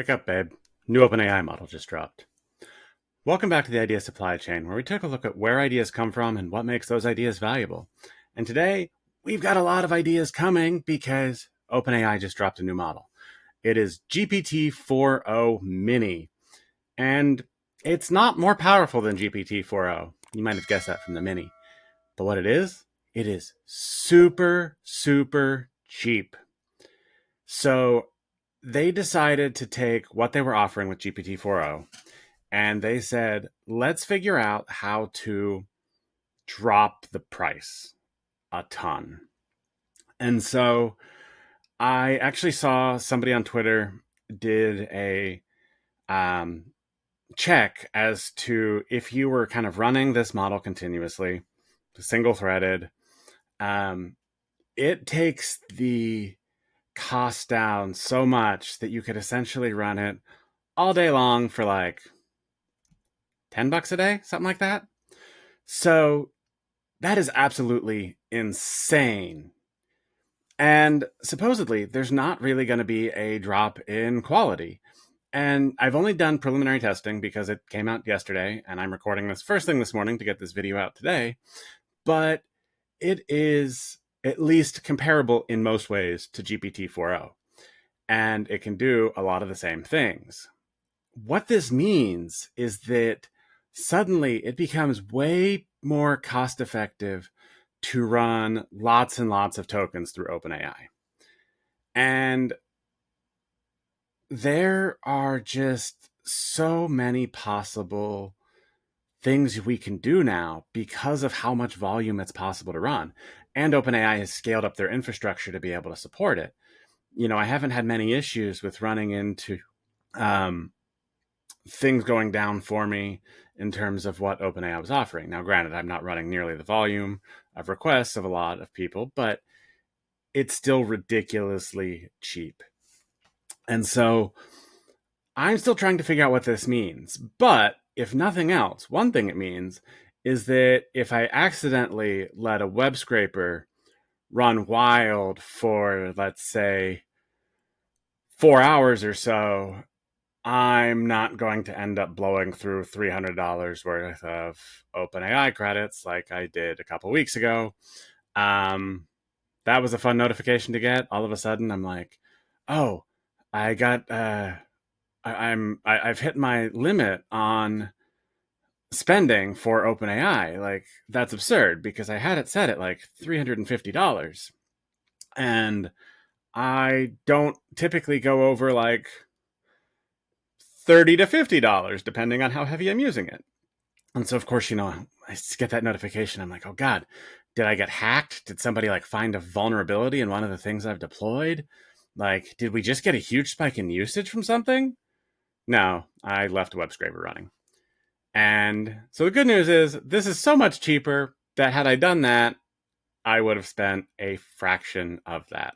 Wake up, babe. New OpenAI model just dropped. Welcome back to the Idea Supply Chain, where we take a look at where ideas come from and what makes those ideas valuable. And today, we've got a lot of ideas coming because OpenAI just dropped a new model. It is GPT-4o Mini, and it's not more powerful than GPT-4o. You might have guessed that from the Mini. But what it is super, super cheap. So they decided to take what they were offering with GPT-4o and they said, let's figure out how to drop the price a ton. And so I actually saw somebody on Twitter did a check as to if you were kind of running this model continuously, single threaded, it takes the cost down so much that you could essentially run it all day long for like $10 a day, something like that. So that is absolutely insane. And supposedly there's not really going to be a drop in quality. And I've only done preliminary testing because it came out yesterday and I'm recording this first thing this morning to get this video out today. But it is at least comparable in most ways to GPT-4o. And it can do a lot of the same things. What this means is that suddenly it becomes way more cost effective to run lots and lots of tokens through OpenAI. And there are just so many possible things we can do now because of how much volume it's possible to run. And OpenAI has scaled up their infrastructure to be able to support it. You know, I haven't had many issues with running into things going down for me in terms of what OpenAI was offering. Now, granted, I'm not running nearly the volume of requests of a lot of people, but it's still ridiculously cheap. And so I'm still trying to figure out what this means. But if nothing else, one thing it means is that if I accidentally let a web scraper run wild for, let's say, 4 hours or so, I'm not going to end up blowing through $300 worth of OpenAI credits like I did a couple weeks ago. That was a fun notification to get. All of a sudden, I'm like, oh, I got, I've hit my limit on spending for OpenAI. Like, that's absurd because I had it set at like $350. And I don't typically go over like $30 to $50, depending on how heavy I'm using it. And so, of course, you know, I get that notification. I'm like, oh God, did I get hacked? Did somebody like find a vulnerability in one of the things I've deployed? Like, did we just get a huge spike in usage from something? No, I left a web scraper running. And so the good news is this is so much cheaper that had I done that, I would have spent a fraction of that.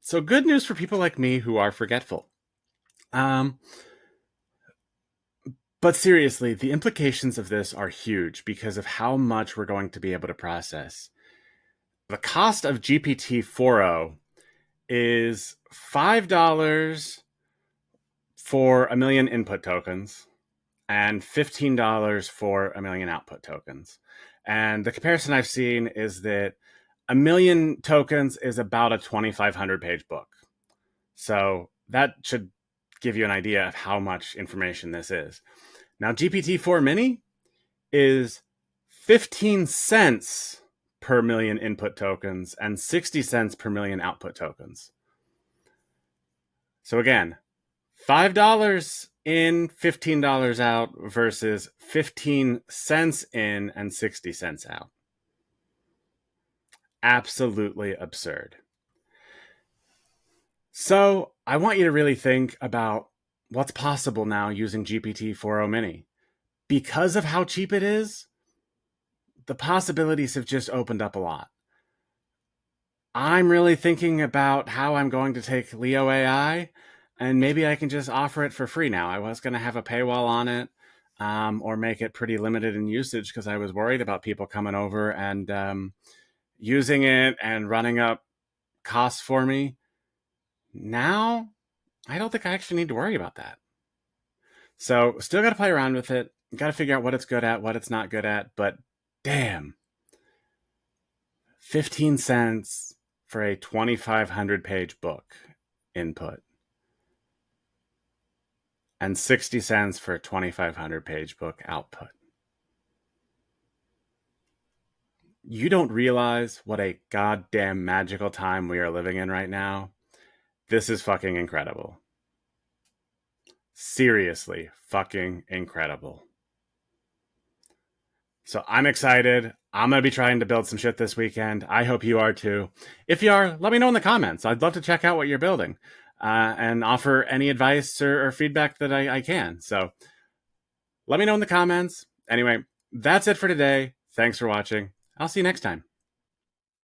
So good news for people like me who are forgetful. But seriously, the implications of this are huge because of how much we're going to be able to process. The cost of GPT-4o is $5 for a million input tokens and $15 for a million output tokens. And the comparison I've seen is that a million tokens is about a 2,500 page book. So that should give you an idea of how much information this is. Now, GPT-4 Mini is 15 cents per million input tokens and 60 cents per million output tokens. So again, $5 in, $15 out versus 15 cents in and 60 cents out. Absolutely absurd. So I want you to really think about what's possible now using GPT-4o Mini. Because of how cheap it is, the possibilities have just opened up a lot. I'm really thinking about how I'm going to take Leo AI, and maybe I can just offer it for free now. I was going to have a paywall on it, or make it pretty limited in usage because I was worried about people coming over and using it and running up costs for me. Now, I don't think I actually need to worry about that. So still got to play around with it. Got to figure out what it's good at, what it's not good at. But damn, 15 cents for a 2,500 page book input and 60 cents for a 2,500 page book output. You don't realize what a goddamn magical time we are living in right now. This is fucking incredible. Seriously, fucking incredible. So I'm excited. I'm going to be trying to build some shit this weekend. I hope you are too. If you are, let me know in the comments. I'd love to check out what you're building and offer any advice or feedback that I can. So let me know in the comments. Anyway, that's it for today. Thanks for watching. I'll see you next time.